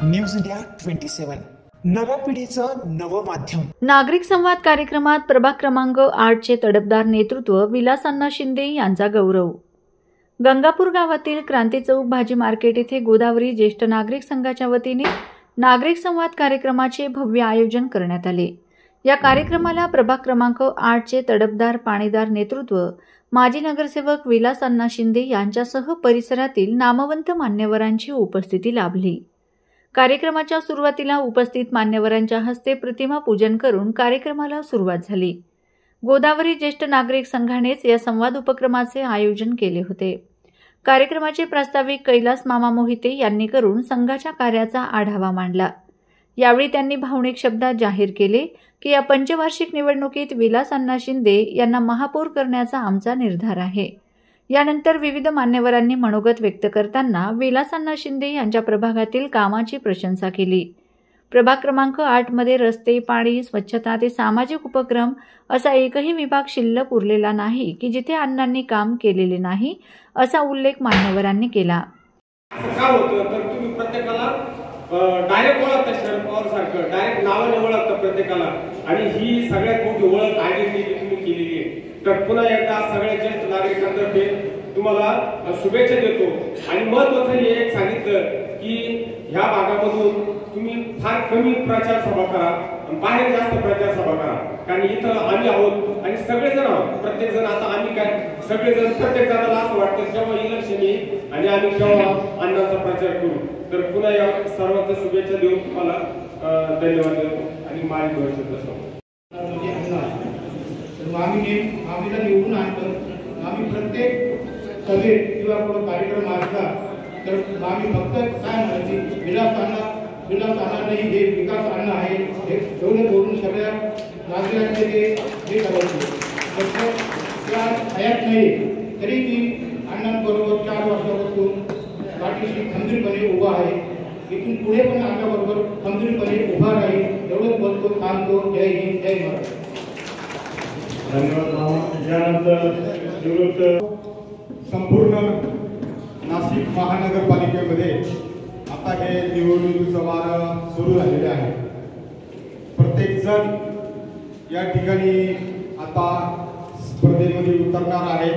News India 27 नव्या पिढीचं नवं माध्यम। नागरिक संवाद कार्यक्रमात प्रभाग क्रमांक 8 चे तडफदार नेतृत्व विलास अण्णा शिंदे यांचा गौरव। गंगापूर गावातील क्रांती चौक भाजी मार्केट येथे गोदावरी ज्येष्ठ नागरिक संघाच्या वतीने नागरिक संवाद कार्यक्रमाचे भव्य आयोजन करण्यात आले। या कार्यक्रमाला प्रभाग क्रमांक 8 चे तडफदार पाणीदार नेतृत्व माजी नगरसेवक विलास अण्णा शिंदे यांच्यासह परिसरातील नामवंत मान्यवरांची उपस्थिती लाभली। कार्यक्रमाच्या सुरुवातीला उपस्थित मान्यवरांच्या हस्ते प्रतिमा पूजन करून कार्यक्रमाला सुरुवात झाली। गोदावरी ज्येष्ठ नागरिक संघानेच या संवाद उपक्रमाचे आयोजन केले होते। कार्यक्रमाचे प्रास्ताविक कैलास मामा मोहिते यांनी करून संघाच्या कार्याचा आढावा मांडला। यावेळी त्यांनी भावनिक शब्दात जाहीर केले की या पंचवार्षिक निवडणुकीत विलास अण्णा शिंदे यांना महापौर करण्याचा आमचा निर्धार आहे। यानंतर विविध मान्यवरांनी मनोगत व्यक्त करताना विलास अण्णा शिंदे यांच्या प्रभागातील कामाची प्रशंसा केली। प्रभाग क्रमांक 8 मध्ये रस्ते, पाणी, स्वच्छता ते सामाजिक उपक्रम असा एकही विभाग शिल्लक उरलेला नाही की जिथे अण्णांनी काम केलेले नाही, असा उल्लेख मान्यवरांनी केला। काय होतं तर तुम्ही प्रत्येकाला डायरेक्ट ओळखता, शरद पवार सारखं डायरेक्ट नावाने ओळखता प्रत्येकाला, आणि ही सगळ्यात मोठी ओळख आयडेंटिटी तुम्ही केलेली आहे। तर पुन्हा एकदा सगळ्या ज्येष्ठ नागरिकांतर्फे तुम्हाला शुभेच्छा देतो। आणि महत्त्वाचं हे एक सांगितलं की ह्या भागामधून तुम्ही फार कमी प्रचार सभा करा, बाहेर जास्त प्रचार सभा करा, कारण इथं आम्ही आहोत आणि सगळेजण आहोत। प्रत्येक जण आता आम्ही काय सगळेजण प्रत्येक जणाला असं वाटतं जेव्हा इलेक्शन येईल आणि आम्ही तेव्हा अण्णांचा प्रचार करू। तर पुन्हा या सर्वांना शुभेच्छा देऊन तुम्हाला धन्यवाद देतो आणि माझी भविष्यात आम्हीला निवडून आणलं। आम्ही प्रत्येक सभेत किंवा कुठं कार्यक्रम असला तर आम्ही फक्त काय म्हणायची, विलास अण्णा नाही, हे विकास अण्णा आहे, हे एवढे बोलून सगळ्या नागरिकांचे हे करायचे। त्या हयात नाही तरी मी अण्णांबरोबर 4 वर्षापासून पाठीशी खंबीरपणे उभा आहे। इथून पुढे पण अण्णाबरोबर खंबीरपणे उभा राहील एवढंच बोलतो, थांबतो। जय हिंद, जय महाराष्ट्र। धन्यवाद मामा। यानंतर निवृत्त संपूर्ण नाशिक महानगरपालिकेमध्ये आता हे निवडणुकीचं वारं सुरू झालेले आहे। प्रत्येक जण या ठिकाणी आता स्पर्धेमध्ये उतरणार आहे।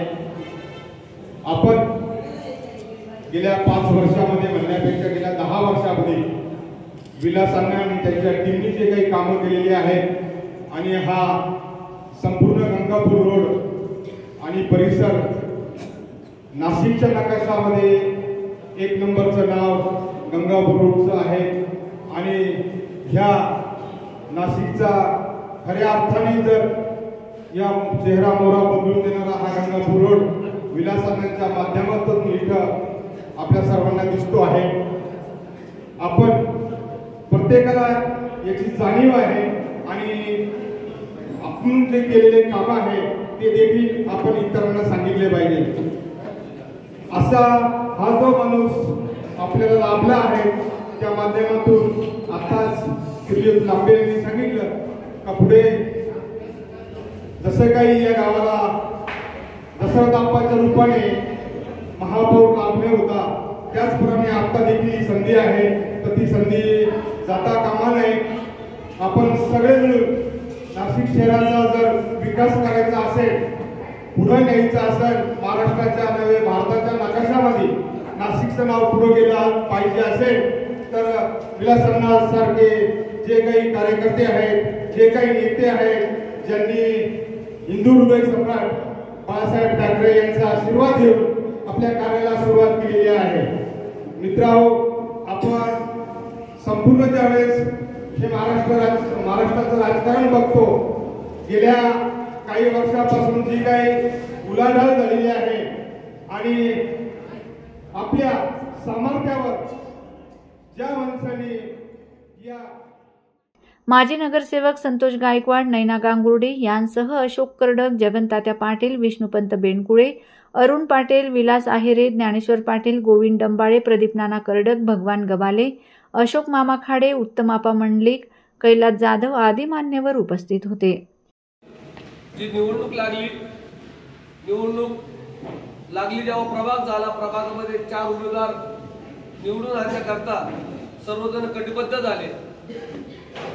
आपण गेल्या 5 वर्षामध्ये म्हणण्यापेक्षा गेल्या 10 वर्षामध्ये विलास अण्णा आणि त्यांच्या टीमने जे काही कामं केलेली आहेत आणि हा संपूर्ण गंगापूर रोड आणि परिसर नाशिकच्या नकाशामध्ये 1 नंबरचं नाव गंगापूर रोडचं आहे। आणि ह्या नाशिकचा खऱ्या अर्थाने जर या चेहरा मोहरा बदलून देणारा हा गंगापूर रोड विलास अण्णांच्या माध्यमातून इथं आपल्या सर्वांना दिसतो आहे। आपण प्रत्येकाला याची जाणीव आहे आणि आपण जे केलेले काम आहे ते देखील आपण इतरांना सांगितले पाहिजे। असा हा जो माणूस आपल्याला लाभला आहे त्या माध्यमातून आताच श्रीयुत लांबे यांनी सांगितलं का पुढे जसं काही या गावाला दशरथ अप्पाच्या रूपाने महापौर लाभले होता, त्याचप्रमाणे आता देखील ही संधी आहे, तर ती संधी जाता कामा नये। आपण सगळे मिळून नाशिक शहराचा जर विकास करायचा असेल, पुढे न्यायचा असेल, महाराष्ट्राच्या नव्हे भारताच्या नकाशामध्ये नाशिकचं नाव पुढे गेलं पाहिजे असेल, तर विलास अण्णा सारखे जे काही कार्यकर्ते आहेत, जे काही नेते आहेत, ज्यांनी हिंदू हृदय सम्राट बाळासाहेब ठाकरे यांचा आशीर्वाद घेऊन आपल्या कार्याला सुरुवात केलेली आहे। मित्रांनो, आपण संपूर्ण ज्यावेळेस हे महाराष्ट्राचं राजकारण बघतो, गेल्या काही वर्षापासून जी काही उलाढाल झालेली आहे आणि आपल्या सामर्थ्यावर ज्या माणसांनी या माजी नगरसेवक संतोष गायकवाड, नैना गांगुर्डे यांसह अशोक कर्डक, जगनतात्या पाटील, विष्णुपंत बेनकुळे, अरुण पाटील, विलास आहेरे, ज्ञानेश्वर पाटील, गोविंद डंबाळे, प्रदीप नाना कर्डक, भगवान गबाले, अशोक मामा खाडे, उत्तम आपा मंडलिक, कैलास जाधव आदी मान्यवर उपस्थित होते। जी निवडणूक लागली जेव्हा प्रभाग झाला, प्रभागामध्ये 4 उमेदवार निवडून आणण्याकरता सर्वजण कटिबद्ध झाले।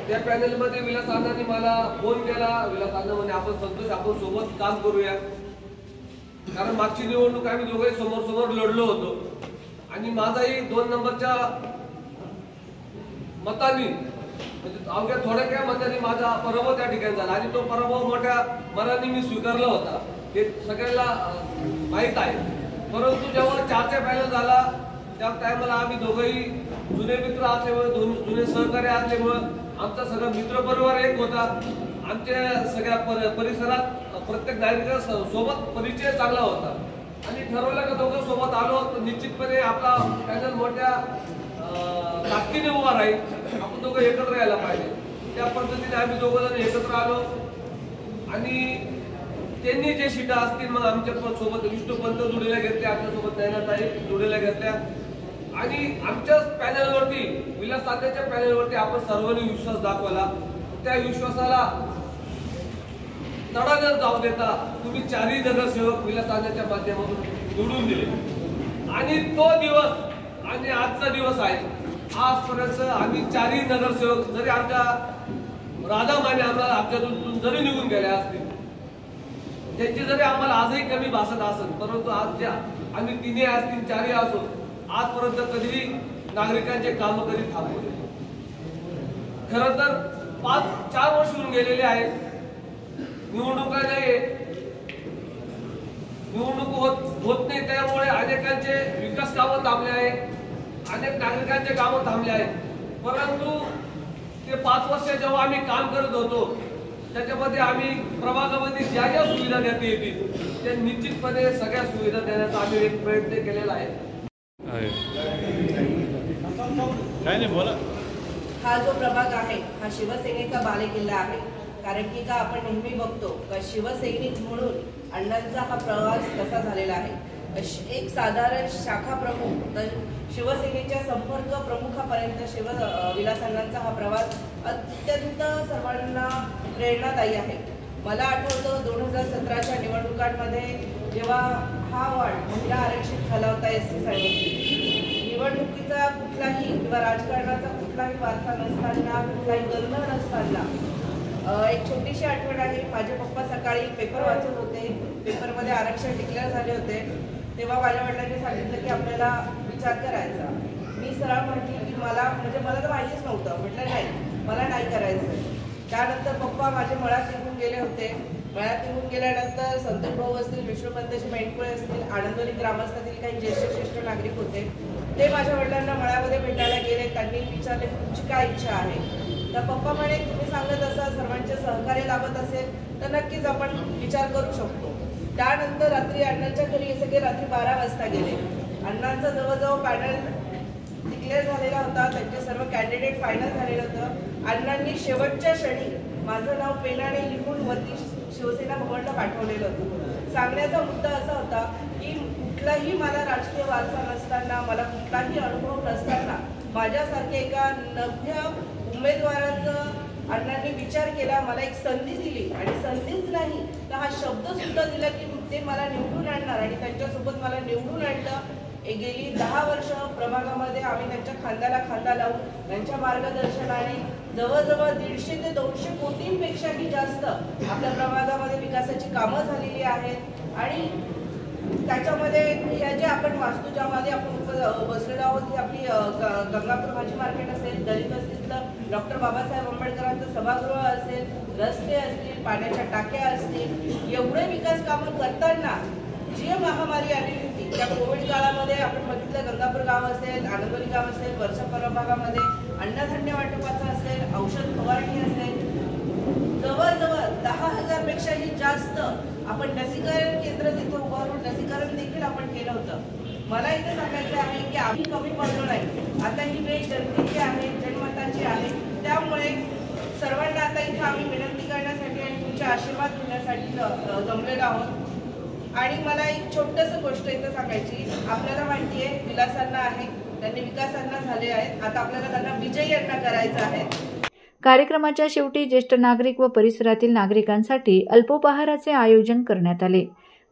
त्या पॅनलमध्ये विलास अण्णांनी मला फोन केला, विलास अण्णा म्हणे आपण संतोष आपण सोबत काम करूया, कारण मागची निवडणूक आम्ही दोघे समोर समोर लढलो होतो आणि माझाही 2 नंबरच्या मतांनी म्हणजे अवघ्या थोड्या काय मतांनी माझा पराभव त्या ठिकाणी झाला आणि तो पराभव मोठ्या मनाने मी स्वीकारला होता, हे सगळ्यांना माहीत आहे। परंतु जेव्हा 4चा पॅनल झाला त्या टायमाला आम्ही दोघेही जुने मित्र असल्यामुळे जुने सहकारी असल्यामुळे आमचा सगळा मित्र परिवार एक होता। आमच्या सगळ्या परिसरात प्रत्येक नागरिकांसोबत परिचय चांगला होता आणि ठरवलं का दोघं सोबत आलो तर निश्चितपणे आपला पॅनल मोठ्या ताकदीने उभा राहील, आपण दोघं एकत्र यायला पाहिजे। त्या पद्धतीने आम्ही दोघं जण एकत्र आलो आणि त्यांनी जे सीटा असतील मग आमच्या सोबत विष्णू पंत जोडीला घेतल्या, आमच्यासोबत नयनाताई जोडीला घेतल्या आणि आमच्या पॅनलवरती विलास अण्णांच्या पॅनलवरती आपण सर्वांनी विश्वास दाखवला। त्या विश्वासाला तडा न जाऊ देता तुम्ही 4ही नगरसेवक विलास अण्णांच्या माध्यमातून निवडून दिले आणि तो दिवस आणि आजचा दिवस आहे। आजपर्यंत आम्ही 4ही नगरसेवक जरी आमच्या राधा माने आम्हाला आमच्यातून जरी निघून गेल्या असतील, त्यांची जरी आम्हाला आजही कमी भासत असेल, परंतु आज ज्या आम्ही 3ही असतील 4ही असो आजपर्यंत कधीही नागरिकांचे काम कधी थांबवले। खरं तर 4 वर्ष होऊन गेलेले आहेत, निवडणुका नाही, निवडणूक होत नाही, त्यामुळे अनेकांचे विकास कामं थांबले आहेत, अनेक नागरिकांचे कामं थांबले आहेत। परंतु ते 5 वर्ष जेव्हा आम्ही काम करत होतो त्याच्यामध्ये आम्ही प्रभागामध्ये ज्या ज्या सुविधा देता येतील त्या निश्चितपणे सगळ्या सुविधा देण्याचा आम्ही एक प्रयत्न केलेला आहे। काय नाही बोला। हा जो प्रभाग आहे हा शिवसेनेचा बालेकिल्ला आहे, कारण की का आपण नेहमी बघतो का शिवसैनिक म्हणून अण्णांचा हा प्रवास कसा झालेला आहे। एक साधारण शाखा प्रमुख तर शिवसेनेच्या संपर्क प्रमुखापर्यंत विलास अण्णांचा हा प्रवास अत्यंत सर्वांना प्रेरणादायी आहे। मला आठवतं 2017च्या निवडणुकांमध्ये जेव्हा हा वार्ड महिला आरक्षित झाला होता SC साठी, निवडणुकीचा कुठलाही किंवा राजकारणाचा कुठलाही वारसा नसताना, कुठलाही गंध नसताना एक छोटीशी आठवण आहे। माझे पप्पा सकाळी पेपर वाचत होते, पेपरमध्ये आरक्षण डिक्लेअर झाले होते, तेव्हा माझ्या वडिलांनी सांगितलं की आपल्याला विचार करायचा। मी सरळ म्हटली की मला तर माहितीच नव्हतं, म्हटलं नाही मला नाही करायचं। त्यानंतर पप्पा माझे मळ्यात निघून गेले होते, मळ्यात निघून गेल्यानंतर संतोष भाऊ असतील, विष्णुपंतची मेंढकुळे असतील, आनंदोली ग्रामस्थातील काही ज्येष्ठ नागरिक होते, ते माझ्या वडिलांना मळ्यामध्ये भेटायला गेले। त्यांनी विचारले तुमची काय इच्छा आहे, तर पप्पा म्हणे तुम्ही सांगत असाल सर्वांचे सहकार्य लाभत असेल तर नक्कीच आपण विचार करू शकतो। त्यानंतर रात्री अण्णांच्या घरी हे सगळे रात्री 12 वाजता गेले। अण्णांचा जवळजवळ पॅनल डिक्लेअर झालेला होता, त्यांचे सर्व कॅन्डिडेट फायनल झालेलं होतं। अण्णांनी शेवटच्या क्षणी माझं नाव पेनाने लिहून वरती शिवसेना भवनला पाठवलेलं होतं। सांगण्याचा मुद्दा असा होता की कुठलाही मला राजकीय वारसा नसताना, मला कुठलाही अनुभव नसताना माझ्यासारख्या एका नव्या उमेदवाराचं अण्णांनी विचार केला, मला एक संधी दिली आणि संधीच नाही तर हा शब्द सुद्धा दिला की ते मला निवडून आणणार आणि त्यांच्यासोबत मला निवडून आणलं। गेली 10 वर्ष प्रभागामध्ये आम्ही त्यांच्या खांद्याला खांदा लावून त्यांच्या मार्गदर्शनाने जवळजवळ 150 ते 200 कोटींपेक्षाही जास्त आपल्या प्रभागामध्ये विकासाची कामं झालेली आहेत आणि त्याच्यामध्ये ह्या जे आपण वास्तू ज्यामध्ये आपण बसलेलो आहोत ही आपली गंगापूर भाजी मार्केट असेल, दलित वस्तीतलं डॉक्टर बाबासाहेब आंबेडकरांचं सभागृह असेल, रस्ते असतील, पाण्याच्या टाक्या असतील, एवढे विकास कामं करताना जी महामारी आलेली होती त्या कोविड काळामध्ये आपण बघितलं गंगापूर गाव असेल, आनंदोली गाव असेल, वर्षा प्रभागामध्ये अन्नधान्य वाटपाचं असेल, औषध फवारणी असेल, जवळजवळ 10,000 पेक्षाही जास्त आपण लसीकरण केंद्र तिथे उभारून लसीकरण देखील आपण केलं होतं। मला इथे सांगायचं आहे की आम्ही कमी पडलो नाही, आता ही वेळ जनतेची आहे, जनमताची आहे, त्यामुळे सर्वांना आता इथे आम्ही विनंती करण्यासाठी आणि तुमचे आशीर्वाद घेण्यासाठी जमलेलो आहोत। आणि मला एक छोटंसं गोष्ट इथं सांगायची, आपल्याला माहिती आहे विलासांना आहे, त्यांनी विकासांना झाले आहेत, आता आपल्याला त्यांना विजयी यांना करायचं आहे। कार्यक्रमाच्या शेवटी ज्येष्ठ नागरिक व परिसरातील नागरिकांसाठी अल्पोपहाराचे आयोजन करण्यात आले।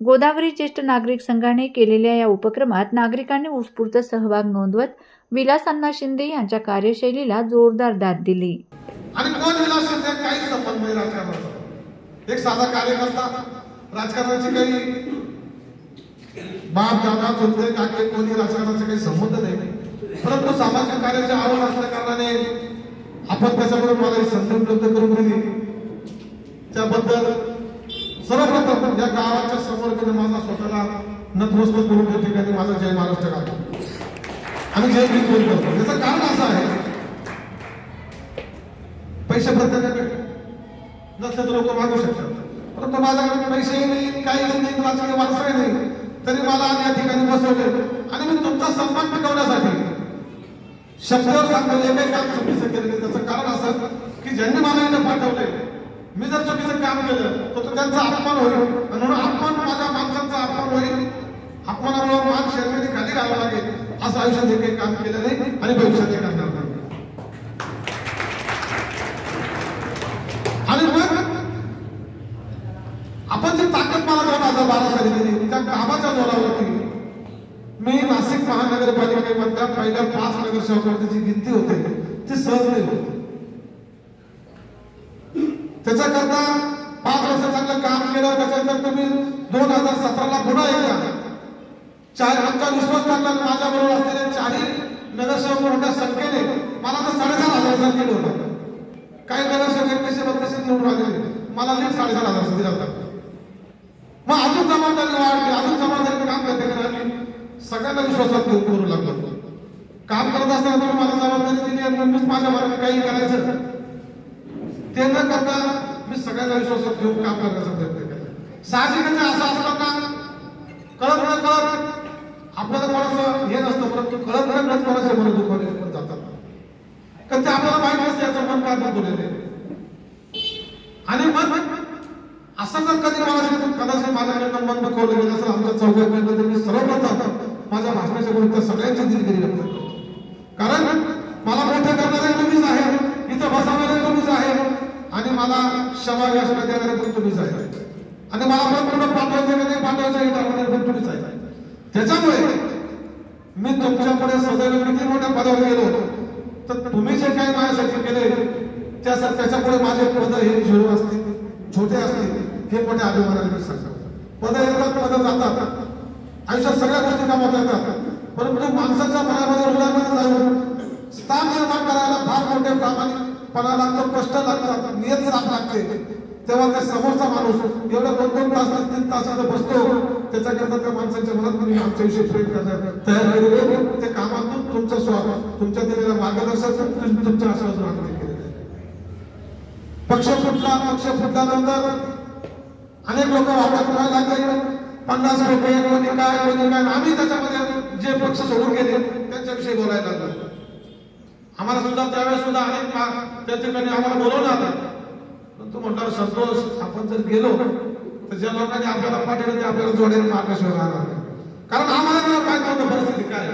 गोदावरी ज्येष्ठ नागरिक संघाने केलेल्या या उपक्रमात नागरिकांनी उत्स्फूर्त सहभाग नोंदवत विलास अण्णा शिंदे यांच्या कार्यशैलीला जोरदार दाद दिली. आणि कोण विलास शिंदे काही संबंध नाही राजकारणाचा. एक साधा कार्यकर्ता, राजकारणाची काही बाप दादा चुलते काके कोणी राजकारणाचा काही संबंध नाही. परंतु सामाजिक कार्याची आवड असल्या कारणाने आपण त्याच्याकडून मला ही संधी उपलब्ध करून दिली. त्याबद्दल सर्वप्रथम या गावाच्या समोर माझा स्वतःला नतमस्तक करून त्या ठिकाणी माझा जय महाराष्ट्र गाव आणि जय भीम बोलतो. याचं कारण असं आहे, पैसे प्रत्येकाकडे नसले तर लोक मागू शकतात, परंतु माझ्याकडे पैसेही नाही, काहीही नाही, राजकीय वारसाही नाही, तरी मला आज या ठिकाणी बसवले आणि मी तुमचा सन्मान टिकवण्यासाठी शब्दावर सांगतो. एकही काम चुकीचं केलं नाही. त्याचं कारण असं की ज्यांनी मला इथं पाठवलंय, मी जर चुकीचं काम केलं तर त्यांचा अपमान होईल आणि म्हणून अपमान माझ्या माणसांचा अपमान होईल. अपमानामुळे मान शर्मेने खाली घालावं लागेल असं आयुष्यात हे काही काम केलं नाही आणि भविष्यात हे करणार नाही. आणि मग आपण जी ताकद मला 2012 साली दिली त्या कामाच्या जोरावरती मी नाशिक महानगरपालिकेमधल्या पहिल्या 5 नगरसेवकांची जी गिनती होते ती सहज नाही होती. त्याच्याकरता 5 वर्ष चांगलं काम केलं. त्याच्यानंतर तुम्ही 2017ला पुन्हा एकदा आमचा विश्वास टाकला. माझ्याबरोबर असलेले 4 नगरसेवक मोठ्या संख्येने मला तर 4,500 लीड होतं. काही नगरसेवक 31-32 निवडून आलेले, मला लीड 4,500 दिला होता. मग अजून जबाबदारी वाढली, अजून जबाबदारी काम करते आम्ही सगळ्यांना विश्वासात घेऊन करू लागलो. काम करत असताना तुम्ही मला जबाबदारी दिली आणि मीच माझ्या मार्गाने काही करायचं ते न करता मी सगळ्यांना विश्वासात घेऊन काम करण्याचा प्रयत्न केला. साहजिकच असं असताना कळत आपल्याला कोणाचं हे नसतं, परंतु कळत कोणाचे मन दुखवले पण जातात कारण ते आपल्याला माहित नसते याचं मन काय दुखवलेले. आणि मग असं जर कधी मला कदाचित माझ्याकडनं मन दुखवलं गेलं असेल आमच्या चौघांकडनं, तर मी सर्वप्रथम माझ्या भाषणाच्या विरुद्ध सगळ्यांची दिलगिरी व्यक्त करतो. कारण मला मोठे करणारे तुम्हीच आहे, इथं बसवणारे तुम्हीच आहे आणि मला क्षमा याचना देणारे पण तुम्हीच आहे आणि मला पण पुढे पाठवायचं की नाही पाठवायचं हे ठरवणारे पण तुम्हीच आहे. त्याच्यामुळे मी तुमच्यापुढे सदैव किती मोठ्या पदावर गेलो तर तुम्ही जे काही माझ्यासाठी केले त्याच्यापुढे माझे पद हे झिरो असतील, छोटे असतील, हे मोठ्या अभिमानाने सांगतात. पद येतात, पद जातात, आयुष्यात सगळ्या गोष्टी कामात येतात, परंतु माणसाच्या मनामध्ये हृदयामध्ये जाऊन स्थान निर्माण करायला फार मोठे प्रामाणिकपणा लागतो, कष्ट लागतात, नियत साथ लागते. तेव्हा त्या समोरचा माणूस एवढा 2-2 तास 3 तासाचा बसतो, त्याच्याकरता त्या माणसाच्या मनात मी आमच्याविषयी प्रेम करण्यात तयार केलेले ते कामातून तुमच्या दिलेल्या मार्गदर्शक तुमच्या आश्वासन आग्रह केलेले. पक्ष फुटल्यानंतर अनेक लोक वापर करायला लागले. 50 रुपये कोणी काय आम्ही त्याच्यामध्ये जे पक्ष सोडून गेले त्यांच्याविषयी बोलायला लागलो. आम्हाला सुद्धा त्यावेळेस सुद्धा अनेक त्या ठिकाणी आम्हाला बोलवलं आलं. परंतु म्हटलं संतोष, आपण जर गेलो तर ज्या लोकांनी आपल्याला पाठवलं ते आपल्याला जोडायला मार्गदर्शन राहणार, कारण आम्हाला माहित नव्हतं परिस्थिती काय.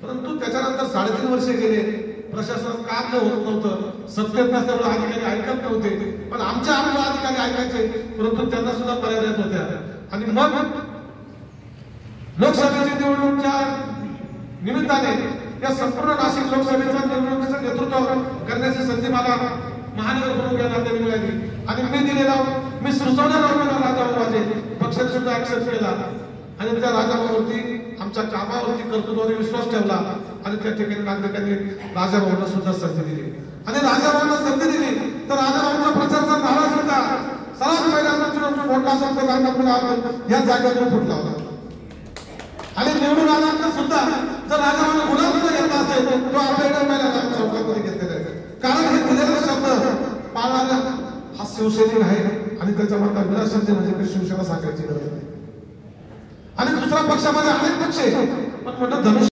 परंतु त्याच्यानंतर 3.5 वर्षे गेले, प्रशासनात काम होत नव्हतं, सत्तेत नसल्यामुळे अधिकारी ऐकत नव्हते, पण आमच्या अधिकारी ऐकायचे, परंतु त्यांना सुद्धा पर्याय देत होत्या. आणि मग लोकसभेच्या निवडणुकीच्या निमित्ताने या संपूर्ण नाशिक लोकसभेच्या निवडणुकीचं नेतृत्व करण्याची संधी मला महानगर प्रमुख या नात्याने मिळाली आणि मी सुचवलेला राजाभाऊ पक्षाने सुद्धा ऍक्सेप्ट केला आणि त्या राजाभाऊवरती आमच्या कामावरती कर्तृत्वावर विश्वास ठेवला आणि त्या ठिकाणी नागरिकांनी राजाभाऊंना सुद्धा संधी दिली. आणि राजाभाऊंना संधी दिली तर राजाभाऊंचा प्रचारचा नारा सुद्धा सर्वात पहिल्यांदा मोठा संत या जागेवर फुटला होता. आणि निवडून आल्यानंतर सुद्धा जर राजाभाऊंना गुलाब घेतला असेल तो आपल्या चौकामध्ये घेतलेला आहे, कारण हे दिलेला शब्द पाळणारा हा शिवसैनिक आहे आणि त्याच्यामध्ये विलास शिंदे म्हणजे शिवसेना सांगायची गरज नाही. आणि दुसऱ्या पक्षामध्ये अनेक पक्ष पण म्हटलं धनुष्य